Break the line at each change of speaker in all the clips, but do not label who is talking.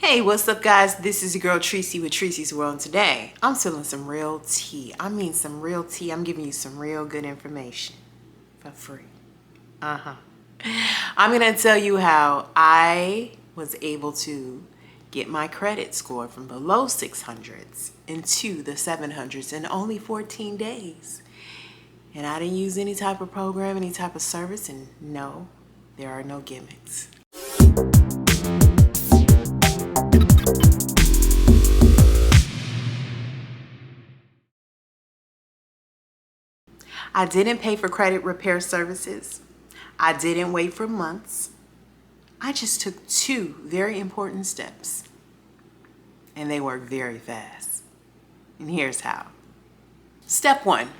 Hey, what's up guys? This is your girl Tracy with Tracy's World, and today I'm spilling some real tea. I mean some real tea. I'm giving you some real good information for free. I'm gonna tell you how I was able to get my credit score from the low 600s into the 700s in only 14 days. And I didn't use any type of program, any type of service, and no, there are no gimmicks. I didn't pay for credit repair services. I didn't wait for months. I just took two very important steps, and they work very fast. And here's how. Step one,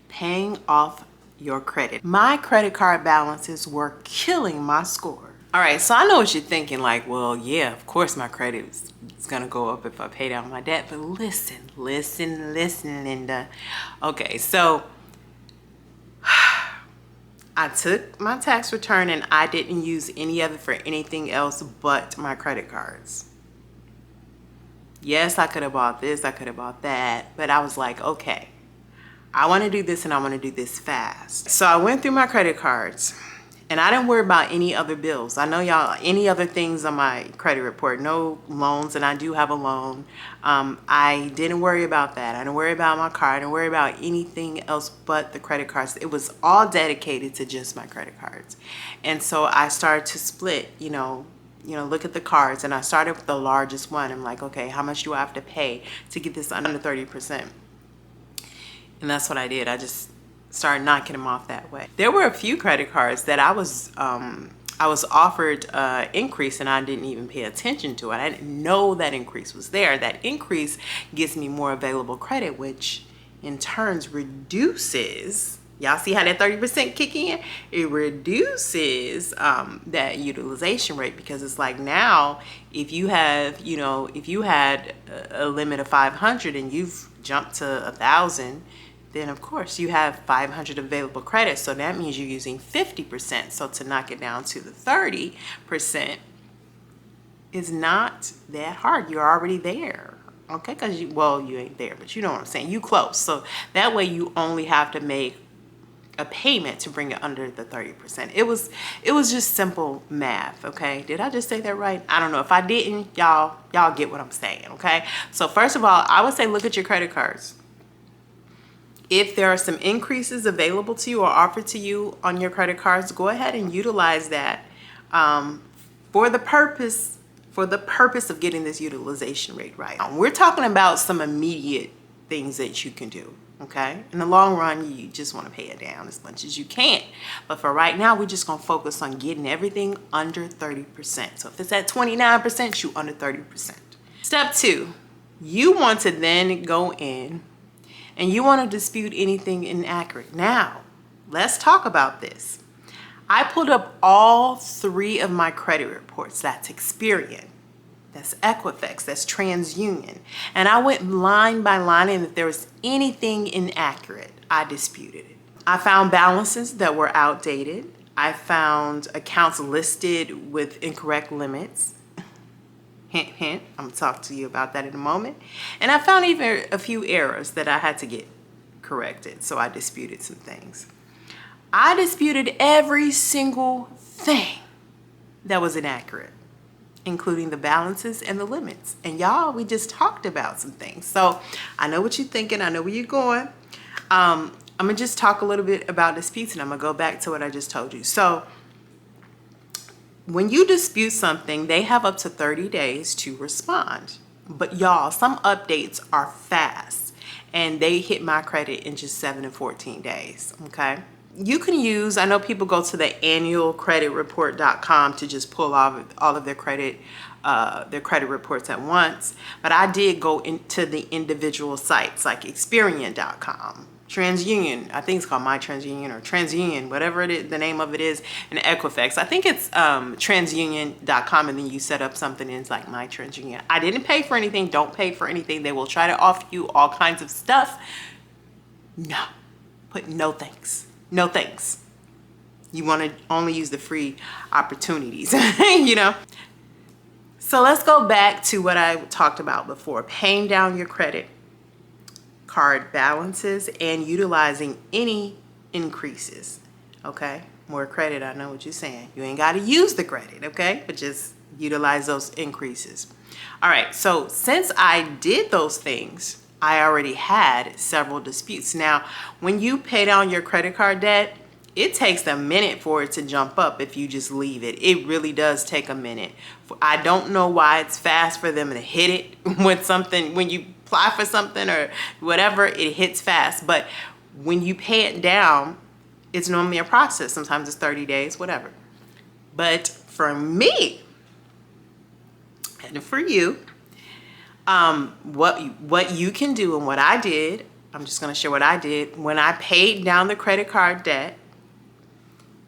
paying off your credit. My credit card balances were killing my score. All right, so I know what you're thinking, like, well, yeah, of course my credit is gonna go up if I pay down my debt, but listen, Linda. Okay, so I took my tax return and I didn't use any of it for anything else but my credit cards. Yes, I could have bought this, I could have bought that, but I was like, okay, I want to do this and I want to do this fast. So I went through my credit cards and I didn't worry about any other bills. I know y'all, any other things on my credit report, no loans, and I do have a loan. I didn't worry about that. I didn't worry about my car. I didn't worry about anything else but the credit cards. It was all dedicated to just my credit cards. And so I started to split, look at the cards, and I started with the largest one. I'm like, okay, how much do I have to pay to get this under 30%? And that's what I did. I just started knocking them off that way. There were a few credit cards that I was offered increase and I didn't even pay attention to it. I didn't know that increase was there. That increase gives me more available credit, which in turn reduces, y'all see how that 30% kick in? It reduces that utilization rate, because it's like now if you have, if you had a limit of 500 and you've jumped to 1,000, then of course you have 500 available credits. So that means you're using 50%. So to knock it down to the 30% is not that hard. You're already there. Okay, because you ain't there, but you know what I'm saying. You close. So that way you only have to make a payment to bring it under the 30%. It was just simple math. Okay, did I just say that right? I don't know. If I didn't, y'all get what I'm saying. Okay, so first of all, I would say look at your credit cards. If there are some increases available to you or offered to you on your credit cards, go ahead and utilize that for the purpose of getting this utilization rate right. We're talking about some immediate things that you can do. Okay, in the long run, you just want to pay it down as much as you can. But for right now, we're just gonna focus on getting everything under 30%. So if it's at 29%, you under 30%. Step two, you want to then go in and you want to dispute anything inaccurate. Now, let's talk about this. I pulled up all three of my credit reports. That's Experian, that's Equifax, that's TransUnion. And I went line by line, and if there was anything inaccurate, I disputed it. I found balances that were outdated. I found accounts listed with incorrect limits. Hint, hint, I'm gonna talk to you about that in a moment. And I found even a few errors that I had to get corrected, so I disputed some things. I disputed every single thing that was inaccurate, including the balances and the limits. And y'all, we just talked about some things. So I know what you're thinking, I know where you're going. I'm gonna just talk a little bit about disputes, and I'm gonna go back to what I just told you. So when you dispute something, they have up to 30 days to respond. But y'all, some updates are fast, and they hit my credit in just 7 and 14 days, okay? You can use, I know people go to the annualcreditreport.com to just pull all of their credit reports at once. But I did go into the individual sites like Experian.com, TransUnion, I think it's called My TransUnion or TransUnion, whatever it is, the name of it is, and Equifax. I think it's TransUnion.com, and then you set up something and it's like My TransUnion. I didn't pay for anything. Don't pay for anything. They will try to offer you all kinds of stuff. No, but no thanks. No thanks. You want to only use the free opportunities, So let's go back to what I talked about before, paying down your credit card balances and utilizing any increases. Okay, more credit, I know what you're saying. You ain't got to use the credit, okay, but just utilize those increases. All right, so since I did those things, I already had several disputes. Now, when you pay down your credit card debt, it takes a minute for it to jump up if you just leave it. It really does take a minute. I don't know why it's fast for them to hit it with something. When you apply for something or whatever, it hits fast. But when you pay it down, it's normally a process. Sometimes it's 30 days, whatever. But for me, and for you, what you can do and what I did, I'm just going to share what I did. When I paid down the credit card debt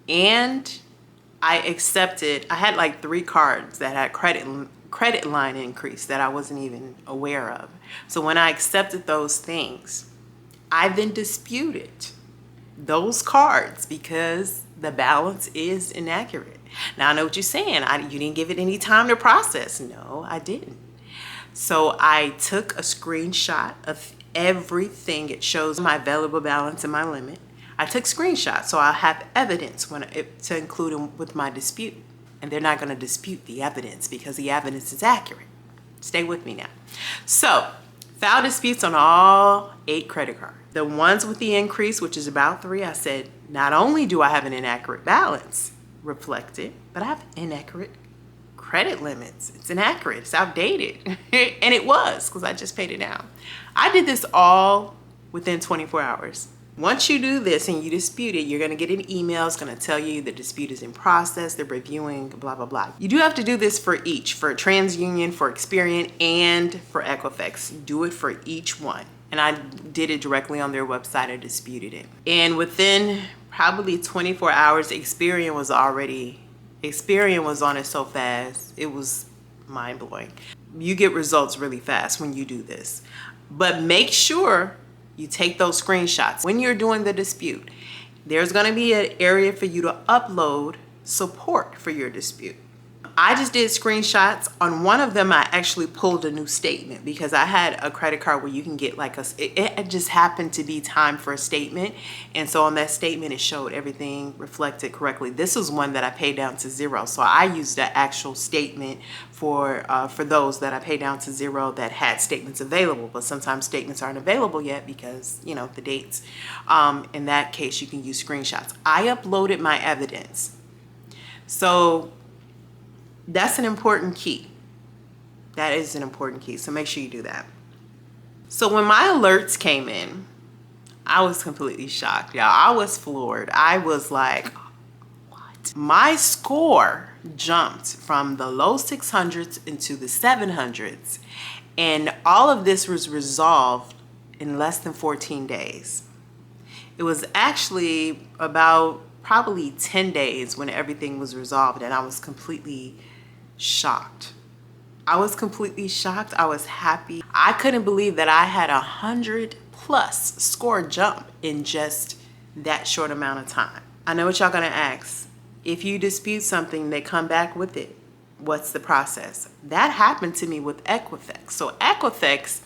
and I had like 3 cards that had credit line increase that I wasn't even aware of. So when I accepted those things, I then disputed those cards because the balance is inaccurate. Now I know what you're saying. You didn't give it any time to process. No, I didn't. So I took a screenshot of everything. It shows my available balance and my limit. I took screenshots so I'll have evidence to include them with my dispute. And they're not going to dispute the evidence because the evidence is accurate. Stay with me now. So, filed disputes on all 8 credit cards. The ones with the increase, which is about 3, I said, not only do I have an inaccurate balance reflected, but I have inaccurate credit limits. It's inaccurate. It's outdated. And it was because I just paid it down. I did this all within 24 hours. Once you do this and you dispute it, you're going to get an email. It's going to tell you the dispute is in process. They're reviewing, blah, blah, blah. You do have to do this for each, for TransUnion, for Experian, and for Equifax. Do it for each one. And I did it directly on their website. I disputed it. And within probably 24 hours, Experian was on it so fast. It was mind-blowing. You get results really fast when you do this. But make sure you take those screenshots. When you're doing the dispute, there's going to be an area for you to upload support for your dispute. I just did screenshots. On one of them, I actually pulled a new statement because I had a credit card where you can get like it just happened to be time for a statement. And so on that statement, it showed everything reflected correctly. This was one that I paid down to 0. So I used the actual statement for those that I paid down to 0 that had statements available. But sometimes statements aren't available yet because, you know, the dates. In that case, you can use screenshots. I uploaded my evidence. So that's an important key. That is an important key. So make sure you do that. So when my alerts came in, I was completely shocked, y'all. I was floored. I was like, what? My score jumped from the low 600s into the 700s. And all of this was resolved in less than 14 days. It was actually about probably 10 days when everything was resolved, and I was completely shocked. I was completely shocked. I was happy. I couldn't believe that I had 100+ score jump in just that short amount of time. I know what y'all gonna ask. If you dispute something, they come back with it. What's the process? That happened to me with Equifax. So Equifax,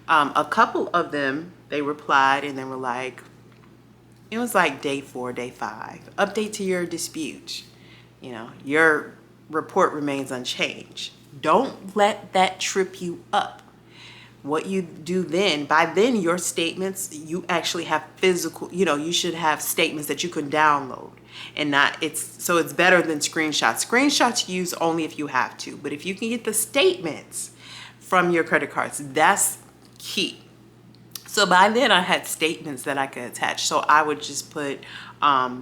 a couple of them, they replied and they were like, it was like day 4, day 5, update to your dispute. You know, your report remains unchanged. Don't let that trip you up. What you do then, by then your statements, you actually have physical, you know, you should have statements that you can download and not, so it's better than screenshots. Screenshots use only if you have to, but if you can get the statements from your credit cards, that's key. So by then I had statements that I could attach. So I would just put,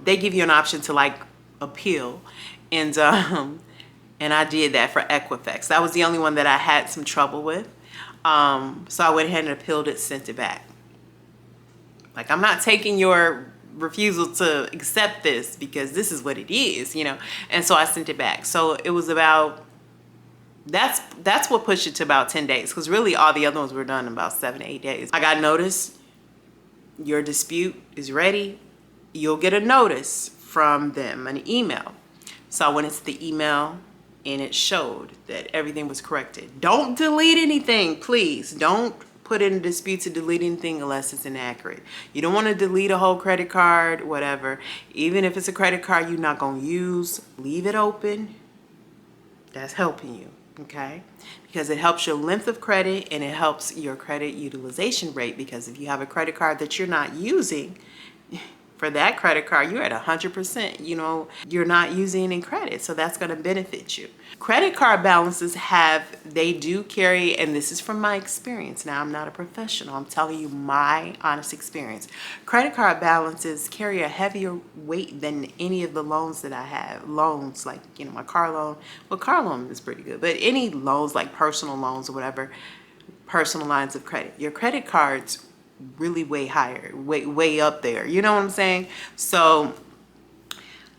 they give you an option to like appeal, and I did that for Equifax. That was the only one that I had some trouble with. So I went ahead and appealed it, sent it back. Like, I'm not taking your refusal to accept this because this is what it is, you know. And so I sent it back. So it was about, that's what pushed it to about 10 days, because really all the other ones were done in about 7 to 8 days. I got notice, your dispute is ready. You'll get a notice from them, an email. So I went into the email, and it showed that everything was corrected. Don't delete anything, please. Don't put in a dispute to delete anything unless it's inaccurate. You don't want to delete a whole credit card, whatever. Even if it's a credit card you're not going to use, leave it open. That's helping you, okay? Because it helps your length of credit and it helps your credit utilization rate, because if you have a credit card that you're not using, for that credit card, you're at 100%, you know, you're not using any credit. So that's going to benefit you. Credit card balances they do carry, and this is from my experience. Now, I'm not a professional. I'm telling you my honest experience. Credit card balances carry a heavier weight than any of the loans that I have. Loans like, you know, my car loan. Well, car loan is pretty good, but any loans like personal loans or whatever, personal lines of credit, your credit cards really way higher, way up there. You know what I'm saying? So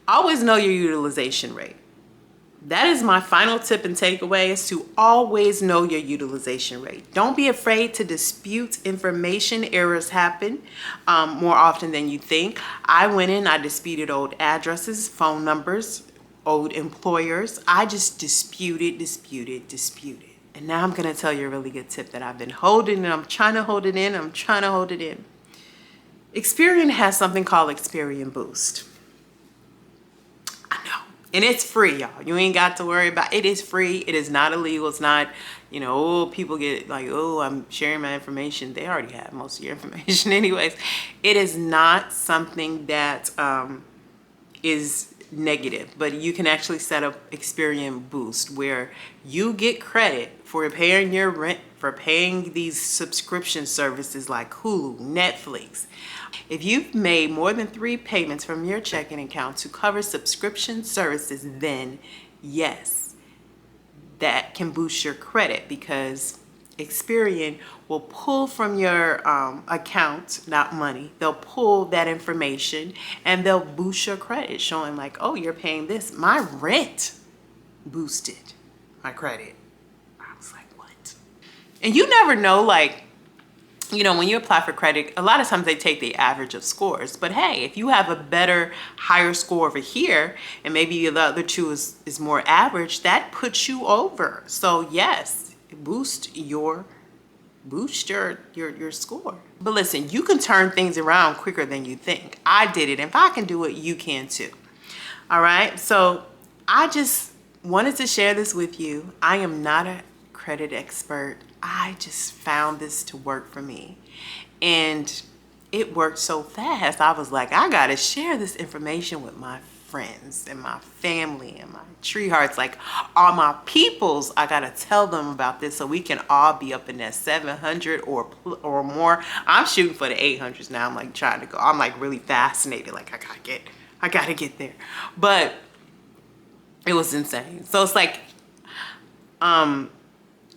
always know your utilization rate. That is my final tip and takeaway, is to always know your utilization rate. Don't be afraid to dispute information. Errors happen more often than you think. I went in, I disputed old addresses, phone numbers, old employers. I just disputed. And now I'm going to tell you a really good tip that I've been holding, and I'm trying to hold it in. Experian has something called Experian Boost. I know. And it's free, y'all. You ain't got to worry about it. It is free. It is not illegal. It's not, you know, oh, people get like, oh, I'm sharing my information. They already have most of your information anyways. It is not something that is negative, but you can actually set up Experian Boost, where you get credit for paying your rent, for paying these subscription services like Hulu, Netflix. If you've made more than 3 payments from your checking account to cover subscription services, then yes, that can boost your credit, because Experian will pull from your account, not money. They'll pull that information and they'll boost your credit, showing like, oh, you're paying this. My rent boosted my credit. I was like, what? And you never know, like, you know, when you apply for credit, a lot of times they take the average of scores. But hey, if you have a better, higher score over here, and maybe the other two is more average, that puts you over. So yes, boost your score. But listen, you can turn things around quicker than you think. I did it. If I can do it, you can too. All right. So I just wanted to share this with you. I am not a credit expert. I just found this to work for me, and it worked so fast. I was like, I got to share this information with my friends and my family and my tree hearts, like all my peoples. I gotta tell them about this so we can all be up in that 700 or more. I'm shooting for the 800s now. I'm like trying to go. I'm like really fascinated. Like I gotta get there. But it was insane. So it's like,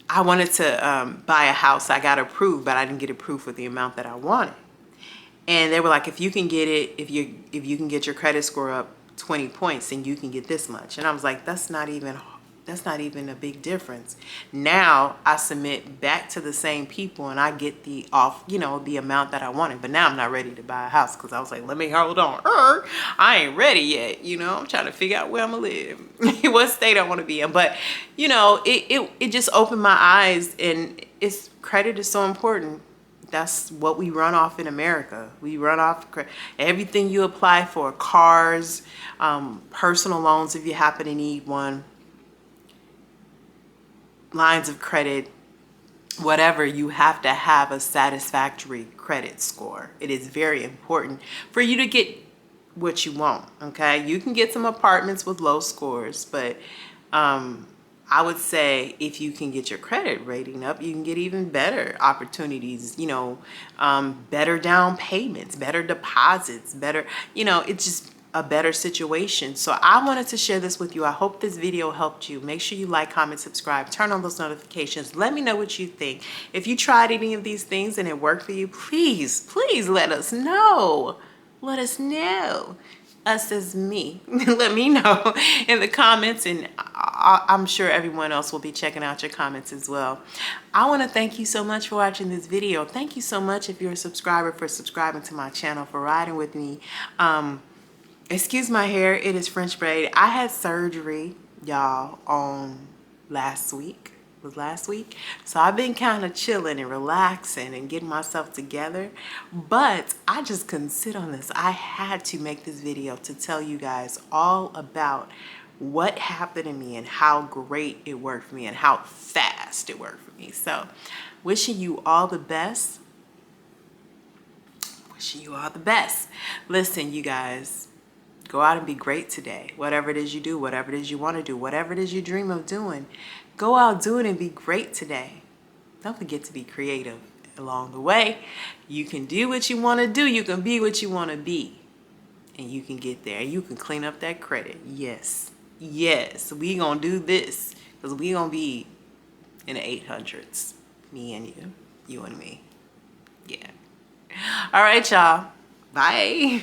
I wanted to buy a house. I got approved, but I didn't get approved for the amount that I wanted. And they were like, if you can get it, if you can get your credit score up 20 points, and you can get this much. And I was like, that's not even a big difference. Now I submit back to the same people and I get the amount that I wanted. But now I'm not ready to buy a house, because I was like, let me hold on. I ain't ready yet. You know, I'm trying to figure out where I'm gonna live, what state I want to be in. But you know, it just opened my eyes, and credit is so important. That's what we run off in America. We run off everything you apply for: cars, personal loans if you happen to need one, lines of credit, whatever. You have to have a satisfactory credit score. It is very important for you to get what you want, okay? You can get some apartments with low scores, but I would say if you can get your credit rating up, you can get even better opportunities, you know, better down payments, better deposits, better, you know, it's just a better situation. So I wanted to share this with you. I hope this video helped you. Make sure you like, comment, subscribe, turn on those notifications. Let me know what you think. If you tried any of these things and it worked for you, please let us know. Let us know. Us as me. Let me know in the comments, and I'm sure everyone else will be checking out your comments as well. I want to thank you so much for watching this video. Thank you so much if you're a subscriber for subscribing to my channel, for riding with me. Excuse my hair, it is French braid. I had surgery y'all on last week. Was last week. So I've been kind of chilling and relaxing and getting myself together, but I just couldn't sit on this. I had to make this video to tell you guys all about what happened to me and how great it worked for me and how fast it worked for me. So wishing you all the best. Wishing you all the best. Listen, you guys, go out and be great today. Whatever it is you do, whatever it is you want to do, whatever it is you dream of doing, go out, do it, and be great today. Don't forget to be creative along the way. You can do what you want to do. You can be what you want to be. And you can get there. You can clean up that credit. Yes. Yes. We going to do this because we going to be in the 800s. Me and you. You and me. Yeah. All right, y'all. Bye.